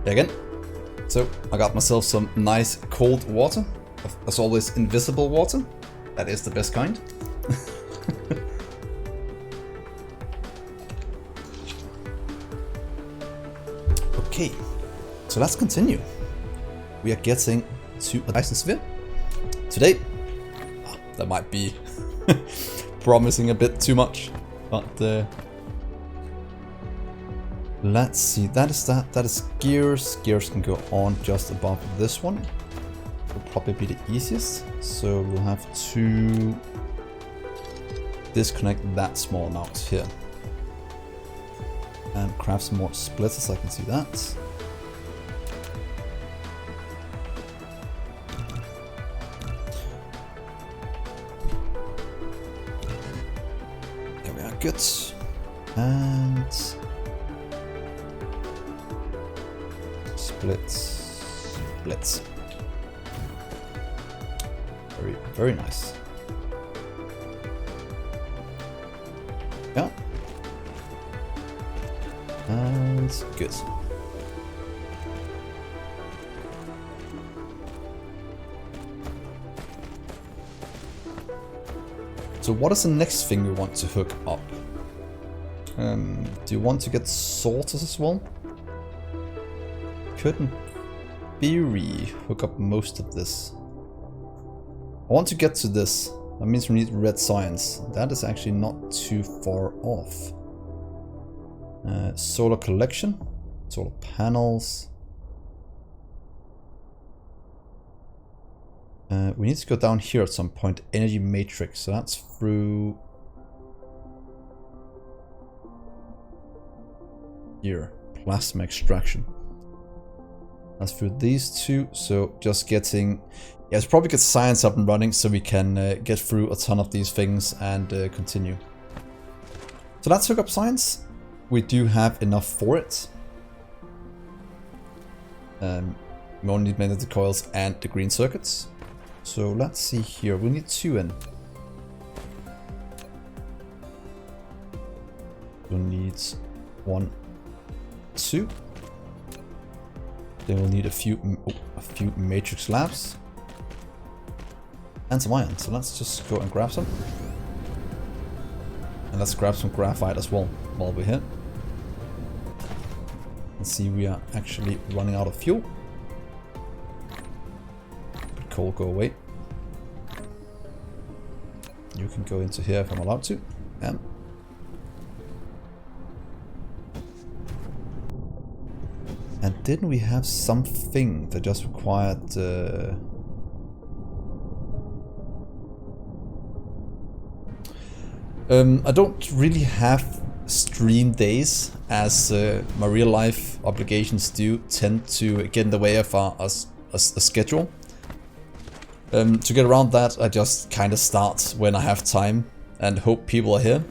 Again. So I got myself some nice cold water. As always, invisible water. That is the best kind. Okay, so let's continue. We are getting to a Dyson sphere. Today, that might be promising a bit too much, but let's see. That is gears. Gears can go on just above this one. Will probably be the easiest. So we'll have to disconnect that small amount here. And craft some more splitters, I can see that. There we are, good. And splits. Very, very nice. Yeah. And good. So what is the next thing we want to hook up? Do you want to get sorters as well? Could in theory hook up most of this. I want to get to this. That means we need red science. That is actually not too far off. Solar collection, solar panels. We need to go down here at some point. Energy matrix. So that's through here. Plasma extraction. That's through these two. So just getting. Yeah, let's probably get science up and running so we can get through a ton of these things and continue. So let's hook up science. We do have enough for it. We only need magnetic coils and the green circuits. So let's see here. We need 2 in. We'll need 1, 2. Then we'll need a few matrix labs. And some iron. So let's just go and grab some. And let's grab some graphite as well while we're here. And see, we are actually running out of fuel. But coal, go away. You can go into here if I'm allowed to. Yeah. And didn't we have something that just required I don't really have stream days, as my real life obligations do tend to get in the way of a schedule. To get around that, I just kind of start when I have time and hope people are here,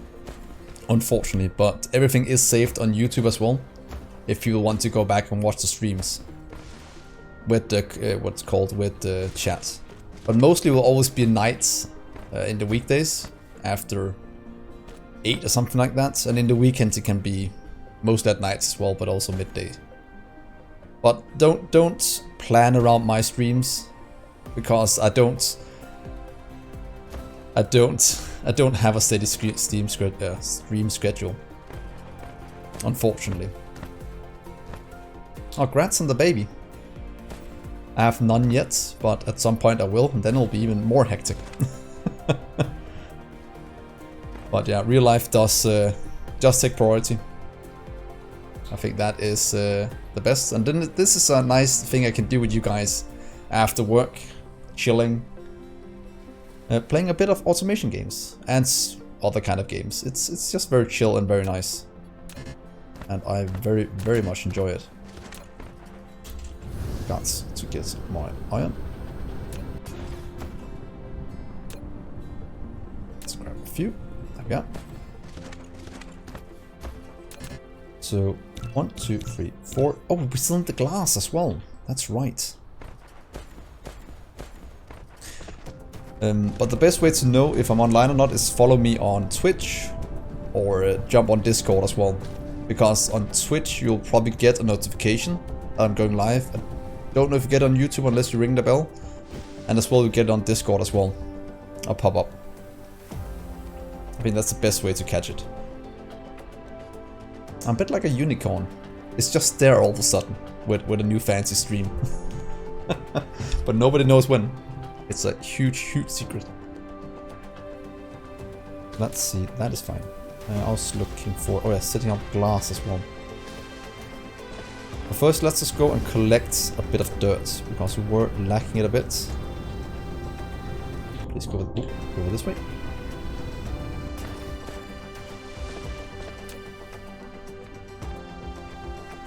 unfortunately. But everything is saved on YouTube as well, if you want to go back and watch the streams with the what's called with the chat. But mostly will always be nights in the weekdays after 8 or something like that, and in the weekends it can be mostly at nights as well, but also midday. But don't plan around my streams, because I don't have a steady stream schedule, unfortunately. Oh, congrats on the baby. I have none yet, but at some point I will, and then it'll be even more hectic. But yeah, real life does just take priority. I think that is the best. And then this is a nice thing I can do with you guys after work, chilling, playing a bit of automation games and other kind of games. It's just very chill and very nice, and I very, very much enjoy it. Got to get my iron. Let's grab a few. Yeah. So 1, 2, 3, 4. Oh, we still need the glass as well. That's right. But the best way to know if I'm online or not is follow me on Twitch or jump on Discord as well. Because on Twitch you'll probably get a notification I'm going live. I don't know if you get it on YouTube unless you ring the bell. And as well, you get it on Discord as well. I'll pop up. I think that's the best way to catch it. I'm a bit like a unicorn. It's just there all of a sudden with a new fancy stream. But nobody knows when. It's a huge, huge secret. Let's see, that is fine. I was looking for, oh yeah, setting up glass as well. But first, let's just go and collect a bit of dirt, because we were lacking it a bit. Please go over this way.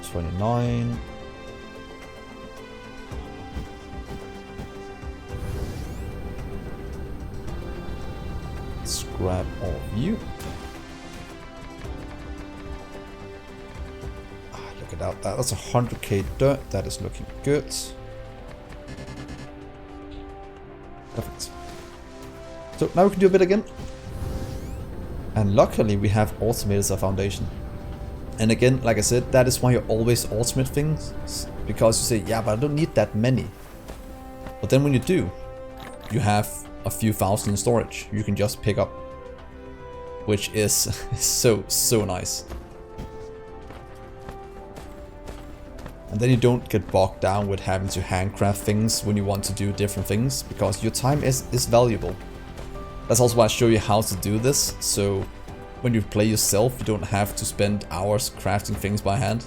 $29. Let's grab all of you. Look at that. That's 100k dirt. That is looking good. Perfect. So now we can do a bit again. And luckily we have automated our foundation. And again, like I said, that is why you always automate things. Because you say, yeah, but I don't need that many. But then when you do, you have a few thousand in storage you can just pick up. Which is so nice. And then you don't get bogged down with having to handcraft things when you want to do different things. Because your time is valuable. That's also why I show you how to do this. So when you play yourself, you don't have to spend hours crafting things by hand.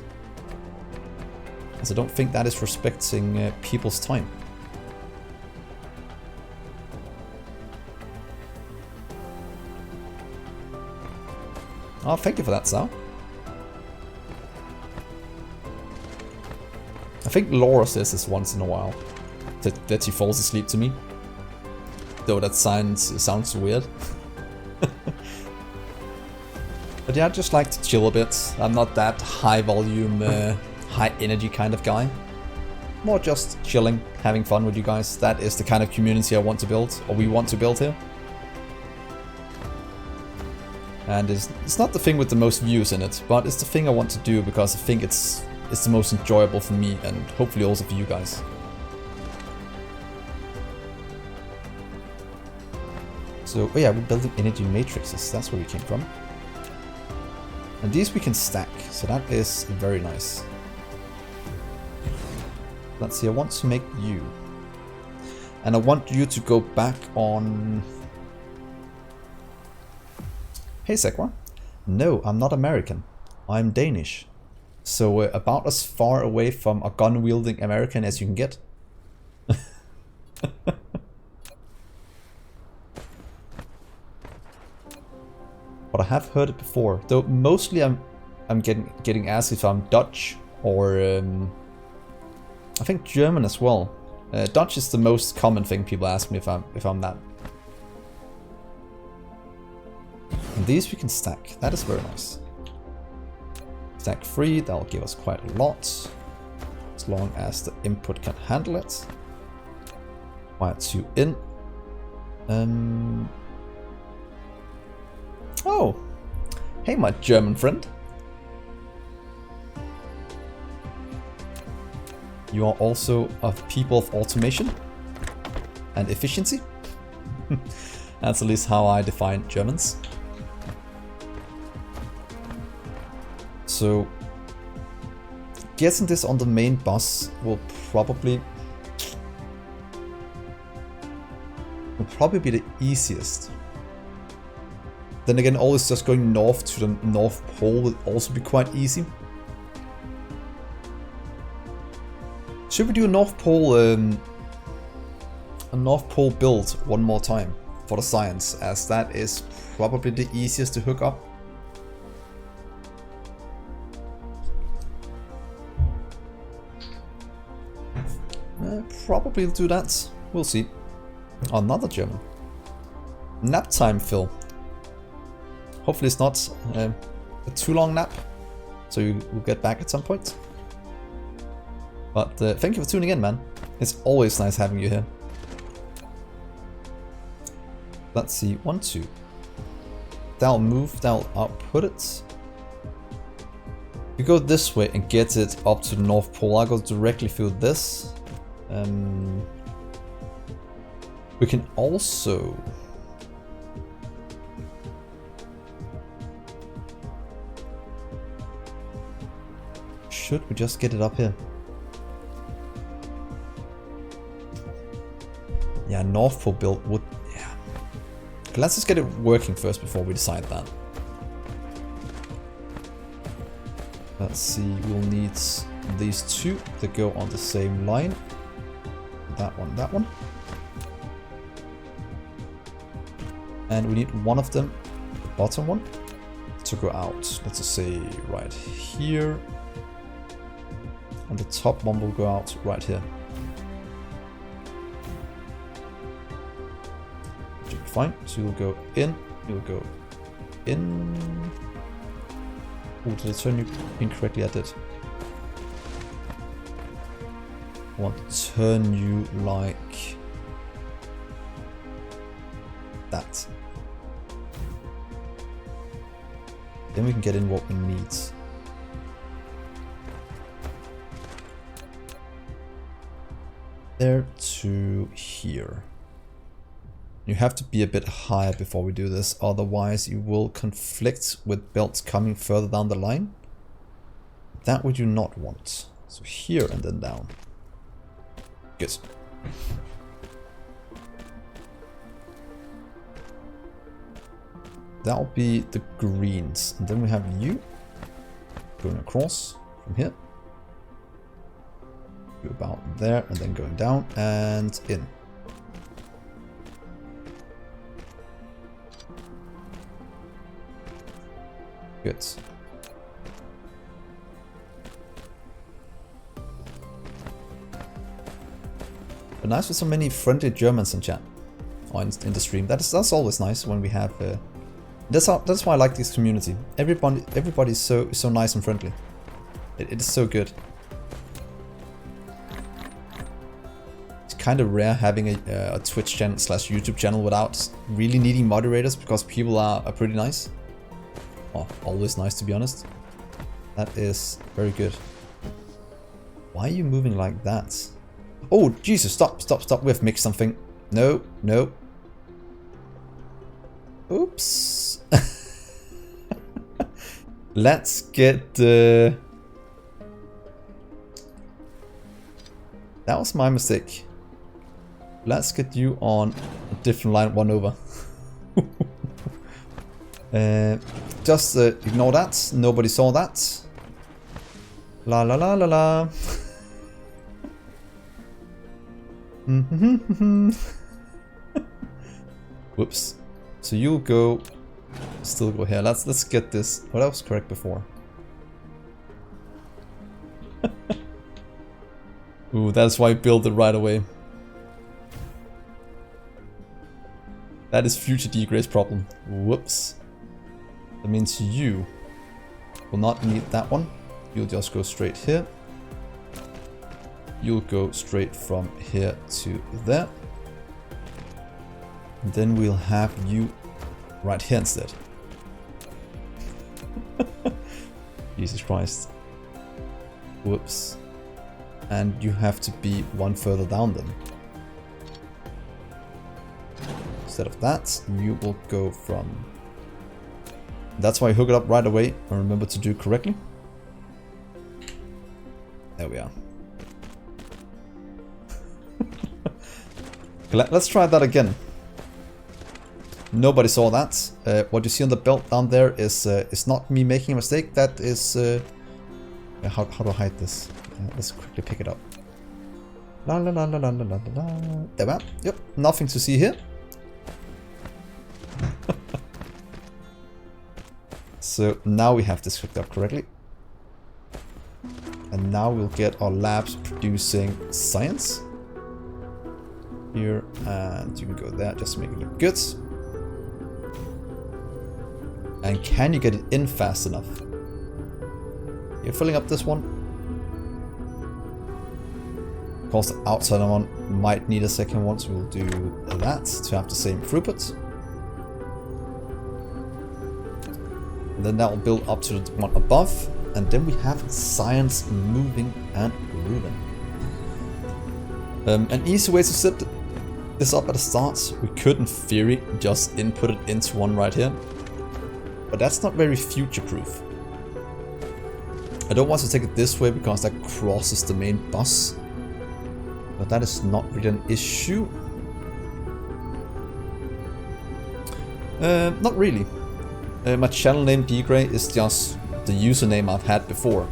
As I don't think that is respecting people's time. Oh, thank you for that, Sal. I think Laura says this once in a while. That she falls asleep to me. Though that sounds weird. But yeah, I just like to chill a bit. I'm not that high volume, high energy kind of guy. More just chilling, having fun with you guys. That is the kind of community I want to build, or we want to build here. And it's not the thing with the most views in it, but it's the thing I want to do because I think it's the most enjoyable for me and hopefully also for you guys. So, oh yeah, we're building energy matrices. That's where we came from. And these we can stack, so that is very nice. Let's see, I want to make you. And I want you to go back on... Hey Sekwa. No, I'm not American. I'm Danish. So about as far away from a gun-wielding American as you can get. But I have heard it before. Though mostly I'm getting asked if I'm Dutch or I think German as well. Dutch is the most common thing people ask me if I'm that. And these we can stack. That is very nice. Stack 3, that'll give us quite a lot. As long as the input can handle it. Wire 2 in. Oh! Hey my German friend. You are also a people of automation and efficiency. That's at least how I define Germans. So getting this on the main bus will probably be the easiest. Then again, always just going north to the North Pole will also be quite easy. Should we do a North Pole build one more time for the science, as that is probably the easiest to hook up. Probably do that. We'll see. Another German. Nap time, Phil. Hopefully it's not a too long nap, so you will get back at some point. But thank you for tuning in, man. It's always nice having you here. Let's see, 1, 2. That'll move, that'll output it. We go this way and get it up to the North Pole. I'll go directly through this. We can also... Should we just get it up here? Yeah, North Pole build would... Yeah. Okay, let's just get it working first before we decide that. Let's see, we'll need these two that go on the same line. That one, that one. And we need one of them, the bottom one, to go out. Let's just say right here. And the top one will go out right here. Should be fine. So you'll go in, you'll go in. Oh, did I turn you incorrectly? I did. I want to turn you like that. Then we can get in what we need. There to here. You have to be a bit higher before we do this, otherwise you will conflict with belts coming further down the line. That we do not want. So here and then down. Good. That'll be the greens. And then we have you going across from here. Go about there and then going down and in. Good. But nice with so many friendly Germans in chat or in the stream. That's always nice when we have. That's why I like this community. Everybody's so nice and friendly. It is so good. It's kind of rare having a Twitch channel / YouTube channel without really needing moderators, because people are pretty nice. Oh, always nice, to be honest. That is very good. Why are you moving like that? Oh, Jesus, stop. We've mixed something. No. Oops. Let's get the... That was my mistake. Let's get you on a different line, one over. Just ignore that. Nobody saw that. La la la la la. Whoops. So you'll go. Still go here. Let's get this. Well, that was correct before. Ooh, that's why I built it right away. That is future Dgray's problem. Whoops. That means you will not need that one. You'll just go straight here. You'll go straight from here to there. And then we'll have you right here instead. Jesus Christ. Whoops. And you have to be one further down then. Instead of that, you will go from... That's why I hook it up right away and remember to do it correctly. There we are. Let's try that again. Nobody saw that. What you see on the belt down there is not me making a mistake. That is... how do I hide this? Let's quickly pick it up. La la la la la la la la. There we are. Yep, nothing to see here. So now we have this hooked up correctly. And now we'll get our labs producing science. Here, and you can go there just to make it look good. And can you get it in fast enough? You're filling up this one. Of course, the outside one might need a second one, so we'll do that to have the same throughput. And then that will build up to the one above, And then we have science moving and grooving. An easy way to set this up at the start, we could in theory just input it into one right here. But that's not very future-proof. I don't want to take it this way because that crosses the main bus. But that is not really an issue. Not really. My channel name Dgray is just the username I've had before.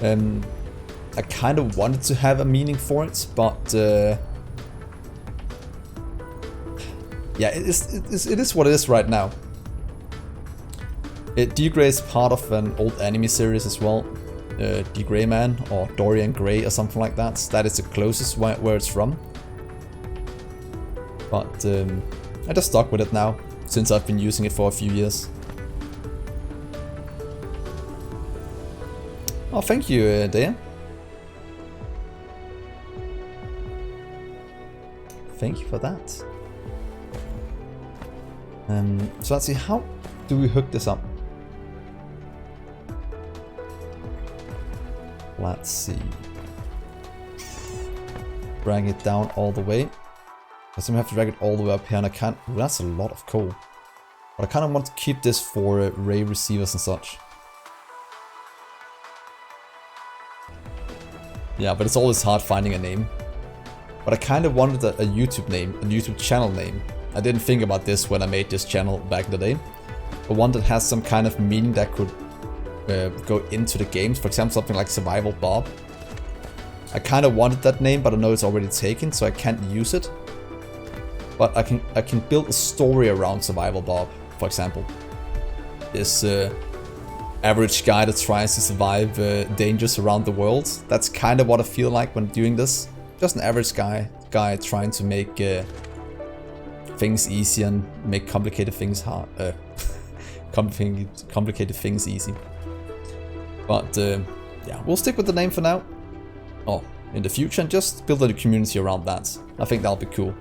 I kind of wanted to have a meaning for it, but yeah, it is what it is right now. Dgray is part of an old anime series as well, Dgray Man or Dorian Gray or something like that. That is the closest where it's from. But I just stuck with it now, since I've been using it for a few years. Oh, thank you, Dea. Thank you for that. So let's see, how do we hook this up? Let's see. Drag it down all the way. Because I'm gonna have to drag it all the way up here, and I can't. Ooh, that's a lot of coal. But I kind of want to keep this for ray receivers and such. Yeah, but it's always hard finding a name. But I kind of wanted a YouTube name, a YouTube channel name. I didn't think about this when I made this channel back in the day. But one that has some kind of meaning that could go into the games. For example, something like Survival Bob. I kind of wanted that name, but I know it's already taken, so I can't use it. But I can build a story around Survival Bob, for example. This average guy that tries to survive dangers around the world. That's kind of what I feel like when doing this. Just an average guy trying to make things easy and make complicated things hard. Complicated things easy. But yeah, we'll stick with the name for now. Oh, in the future, and just build a community around that. I think that'll be cool.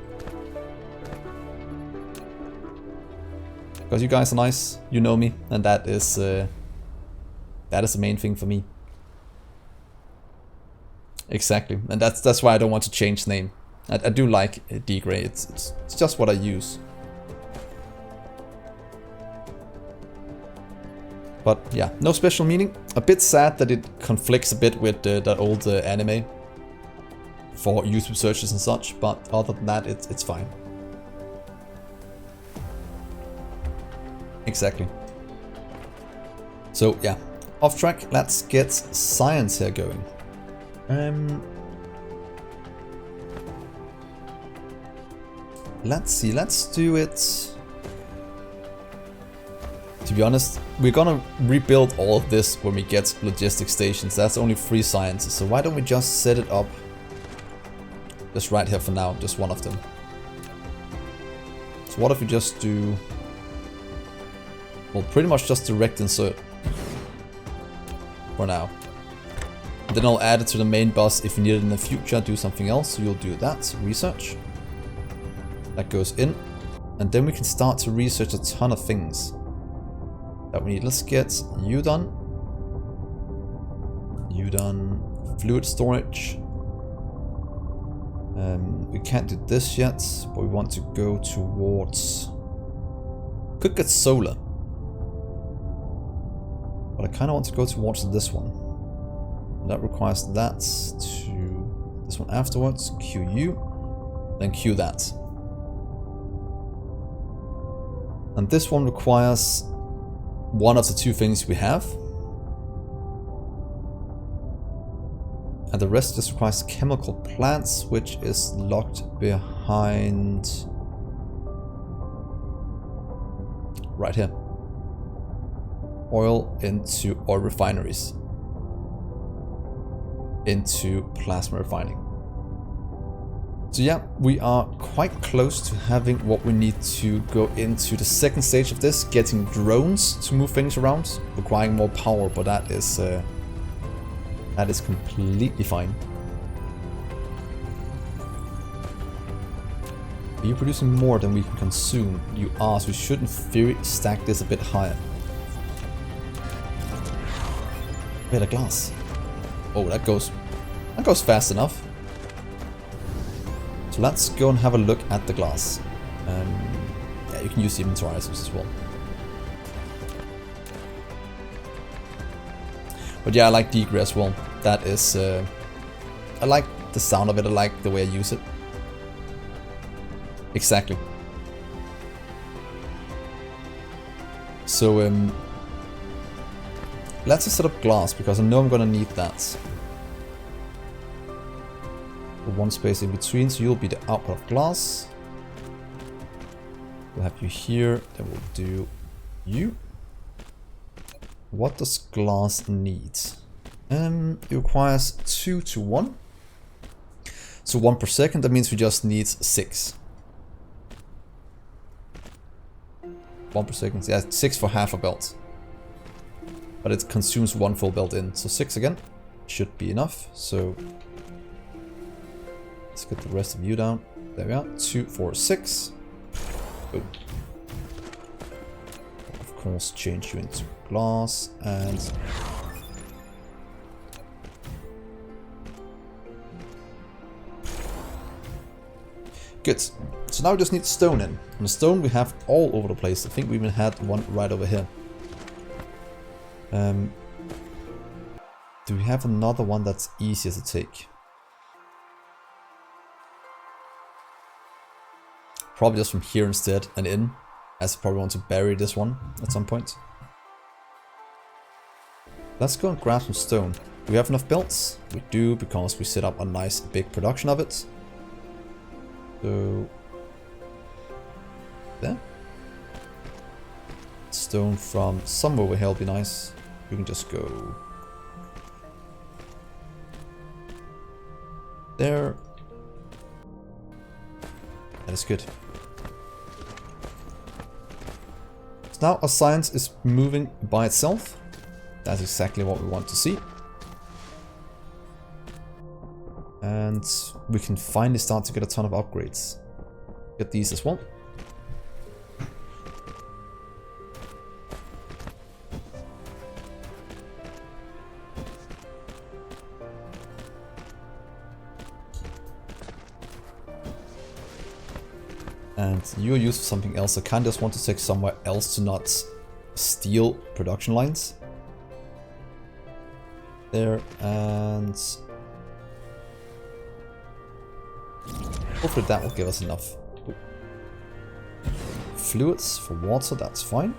Because you guys are nice, you know me, and that is the main thing for me. Exactly, and that's why I don't want to change name. I do like Dgray. It's just what I use. But yeah, no special meaning. A bit sad that it conflicts a bit with that old anime for YouTube searches and such, but other than that, it's fine. Exactly. So yeah, off track. Let's get science here going. Let's see. Let's do it. To be honest, we're gonna rebuild all of this when we get logistic stations. That's only 3 sciences, so why don't we just set it up just right here for now, just one of them. So what if we just do, well, pretty much just direct insert for now. Then I'll add it to the main bus if we need it in the future, do something else, so you'll do that, research. That goes in, and then we can start to research a ton of things that we need. Let's get you done. You done. Fluid storage. We can't do this yet, but we want to go towards... Could get solar. But I kind of want to go towards this one. And that requires that to this one afterwards. QU. Then Q that. And this one requires one of the 2 things we have. And the rest just requires chemical plants, which is locked behind right here. Oil into oil refineries. Into plasma refining. So yeah, we are quite close to having what we need to go into the second stage of this, getting drones to move things around, requiring more power, but that is completely fine. Are you producing more than we can consume? You are, so we should in theory stack this a bit higher. Better glass. Oh, that goes fast enough. So let's go and have a look at the glass. Yeah, you can use the inventory items as well. But yeah, I like Dgray as well. That is, I like the sound of it. I like the way I use it. Exactly. So let's just set up glass because I know I'm gonna need that. One space in between, so you'll be the output of glass. We'll have you here, then we'll do you. What does glass need? It requires 2 to 1. So 1 per second, that means we just need 6. 1 per second, yeah, 6 for half a belt. But it consumes 1 full belt in, so 6 again should be enough. So let's get the rest of you down. There we are, 2, 4, 6. Boom. Of course, change you into glass and good. So now we just need stone in. And the stone we have all over the place. I think we even had one right over here. Do we have another one that's easier to take? Probably just from here instead and in, as I probably want to bury this one at some point. Let's go and grab some stone. Do we have enough belts? We do, because we set up a nice big production of it. So there. Stone from somewhere over here will be nice. We can just go there. That is good. So now our science is moving by itself. That's exactly what we want to see. And we can finally start to get a ton of upgrades. Get these as well. And you're used for something else. I kind of just want to take somewhere else to not steal production lines. There, and hopefully that will give us enough. Fluids for water, that's fine.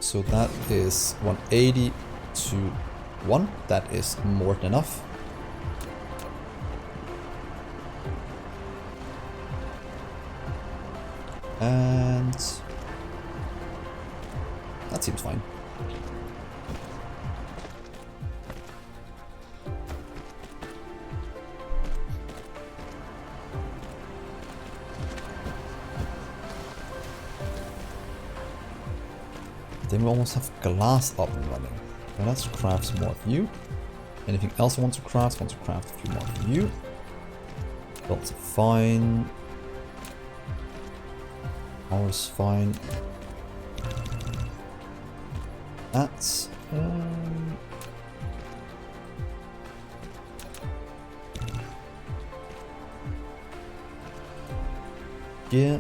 So that is 180 to 1. That is more than enough. And that seems fine. Then we almost have glass up and running. Now let's craft some more of you. Anything else I want to craft? I want to craft a few more of you. Belts are fine. Ours fine. That's yeah.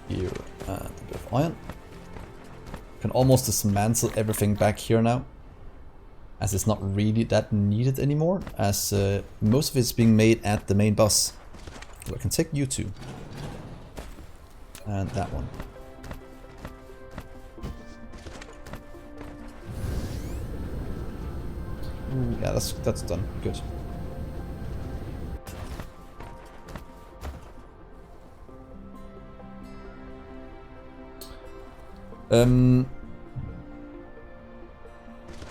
Here and a bit of iron. Can almost dismantle everything back here now, as it's not really that needed anymore, as most of it's being made at the main bus. So I can take you two. And that one. Ooh, yeah, that's done. Good.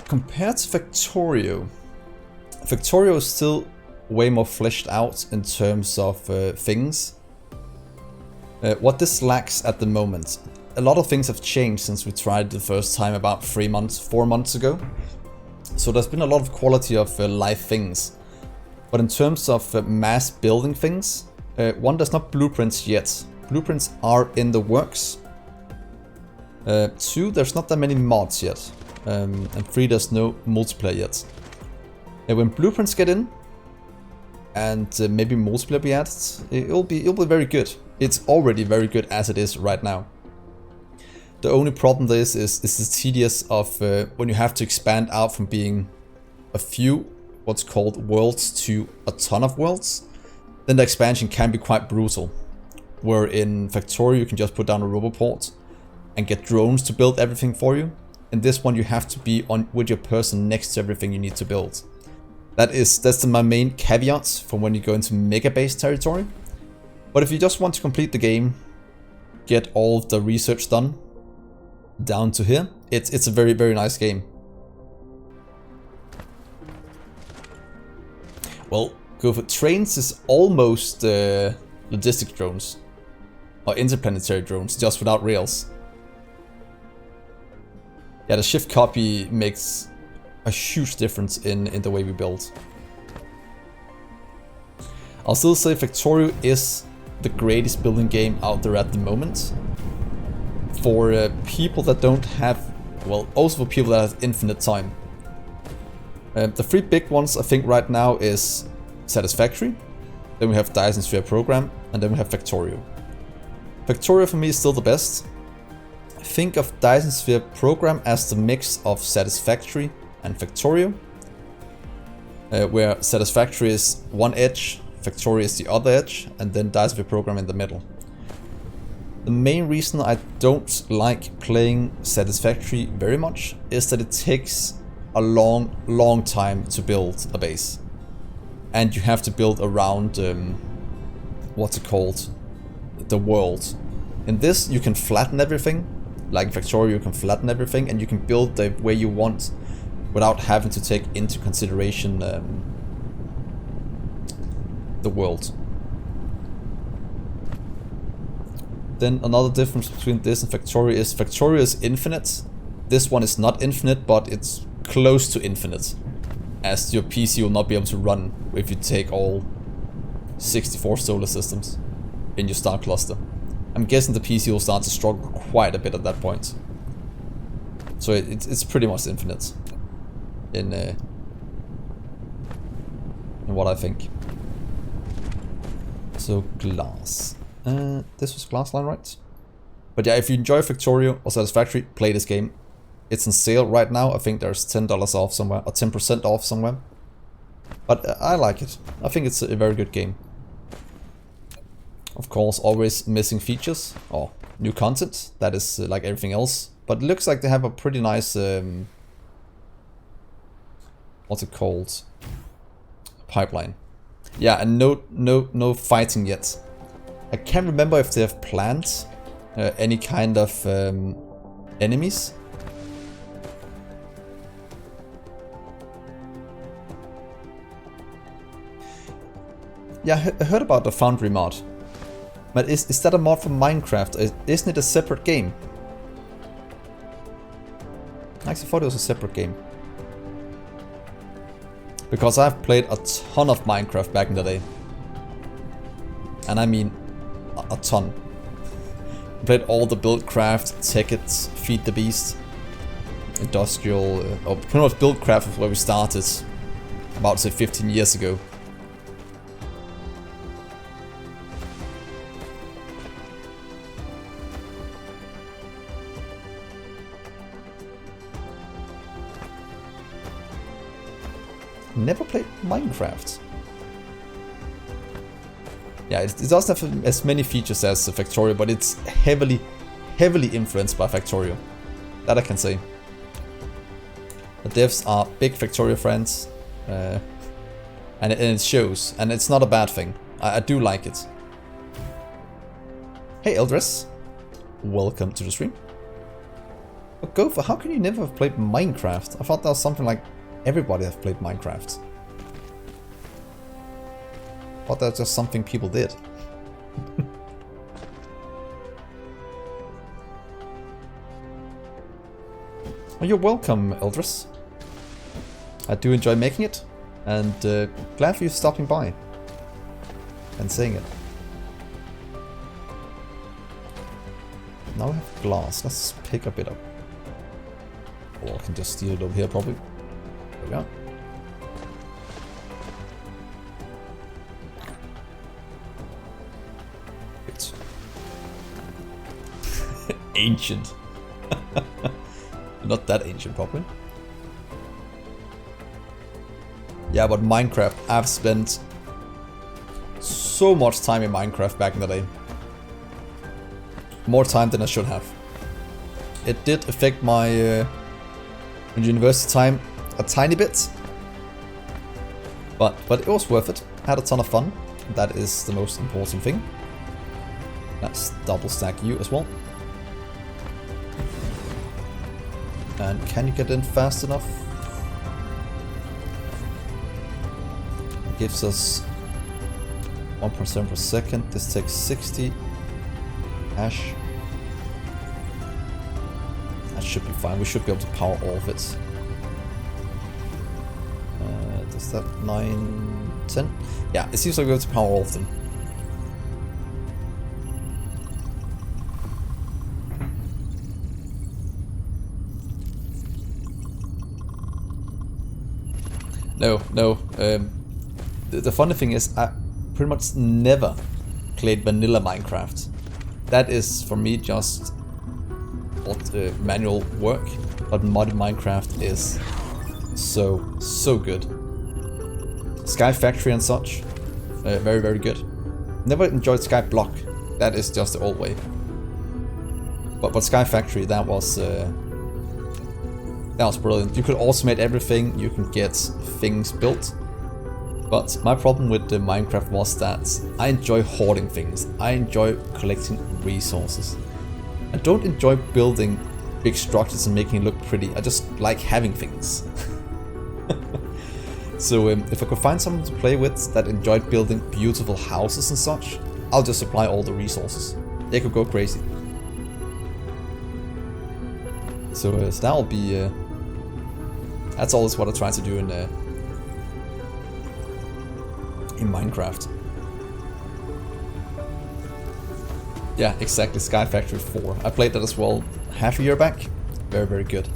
Compared to Factorio, Factorio is still way more fleshed out in terms of things. What this lacks at the moment, a lot of things have changed since we tried the first time about 4 months ago. So there's been a lot of quality of live things. But in terms of mass building things, one, there's not blueprints yet. Blueprints are in the works. Two, there's not that many mods yet. And three, there's no multiplayer yet. And when blueprints get in, and maybe multiplayer be added, it'll be very good. It's already very good as it is right now. The only problem there is the tedious of when you have to expand out from being a few what's called worlds to a ton of worlds, then the expansion can be quite brutal. Where in Factorio you can just put down a roboport and get drones to build everything for you. In this one you have to be on with your person next to everything you need to build. That's my main caveat from when you go into MEGABASE territory. But if you just want to complete the game, get all of the research done down to here, it's a very, very nice game. Well, go for trains is almost logistic drones or interplanetary drones, just without rails. Yeah, the shift copy makes a huge difference in the way we build. I'll still say Factorio is the greatest building game out there at the moment. For people that don't have, well, also for people that have infinite time. The three big ones I think right now is Satisfactory, then we have Dyson Sphere Program, and then we have Factorio. Factorio for me is still the best. Think of Dyson Sphere Program as the mix of Satisfactory and Factorio, where Satisfactory is one edge, Factorio is the other edge, and then Dyson Sphere Program in the middle. The main reason I don't like playing Satisfactory very much is that it takes a long time to build a base. And you have to build around, what's it called? The world. In this you can flatten everything, like in Factorio you can flatten everything and you can build the way you want without having to take into consideration the world. Then another difference between this and Factorio is infinite. This one is not infinite, but it's close to infinite, as your PC will not be able to run if you take all 64 solar systems in your star cluster. I'm guessing the PC will start to struggle quite a bit at that point. So it's pretty much infinite in what I think. So glass. This was glass line, right? But yeah, if you enjoy Factorio or Satisfactory, play this game. It's on sale right now. I think there's $10 off somewhere, or 10% off somewhere. But I like it. I think it's a very good game. Of course, always missing features or new content. That is like everything else. But it looks like they have a pretty nice, what's it called? Pipeline. Yeah, and no fighting yet. I can't remember if they have planned any kind of enemies. Yeah, I heard about the Foundry mod. But is that a mod for Minecraft? Isn't it a separate game? I actually thought it was a separate game. Because I've played a ton of Minecraft back in the day. And I mean a ton. I played all the Buildcraft, Ticket, Feed the Beast, Industrial, or pretty much Buildcraft is where we started about say 15 years ago. Never played Minecraft. Yeah, it doesn't have as many features as Factorio, but it's heavily influenced by Factorio. That I can say. The devs are big Factorio fans, and it shows, and it's not a bad thing. I do like it. Hey Eldris, welcome to the stream. But Gopher, how can you never have played Minecraft? I thought that was something like everybody have played Minecraft. I thought that's just something people did. Well, you're welcome, Eldris. I do enjoy making it. And glad for you stopping by and saying it. Now we have glass. Let's pick a bit up. Or I can just steal it over here probably. There we go. It's ancient. Not that ancient probably. Yeah, but Minecraft, I've spent so much time in Minecraft back in the day. More time than I should have. It did affect my university time a tiny bit. But it was worth it. I had a ton of fun. That is the most important thing. Let's double stack you as well. And can you get in fast enough? It gives us 1.7 per second. This takes 60. Ash. That should be fine. We should be able to power all of it. Does that 9, 10? Yeah, it seems like we're able to power all of them. No. The funny thing is, I pretty much never played vanilla Minecraft. That is, for me, just manual work. But modded Minecraft is so good. Sky Factory and such, very, very good. Never enjoyed Sky Block. That is just the old way. But Sky Factory, that was brilliant. You could automate everything, you can get things built. But my problem with the Minecraft was that I enjoy hoarding things. I enjoy collecting resources. I don't enjoy building big structures and making it look pretty. I just like having things. So if I could find someone to play with that enjoyed building beautiful houses and such, I'll just supply all the resources. They could go crazy. So that'll be... that's always what I try to do in Minecraft. Yeah, exactly, Sky Factory 4. I played that as well half a year back. Very, very good.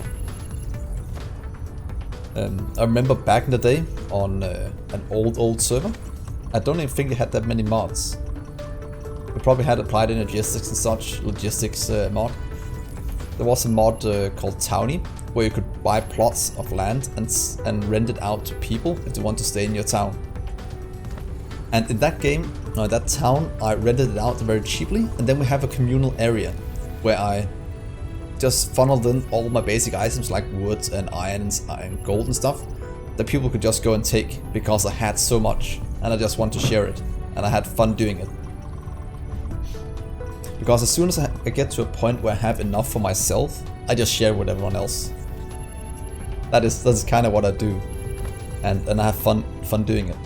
I remember back in the day on an old server, I don't even think it had that many mods. It probably had applied in logistics and such, logistics mod. There was a mod called Townie, where you could buy plots of land and rent it out to people if they want to stay in your town. And in that game, that town, I rented it out very cheaply, and then we have a communal area where I just funneled in all my basic items like wood and iron and gold and stuff that people could just go and take because I had so much and I just wanted to share it, and I had fun doing it. Because as soon as I get to a point where I have enough for myself, I just share with everyone else. That's kind of what I do, and I have fun doing it.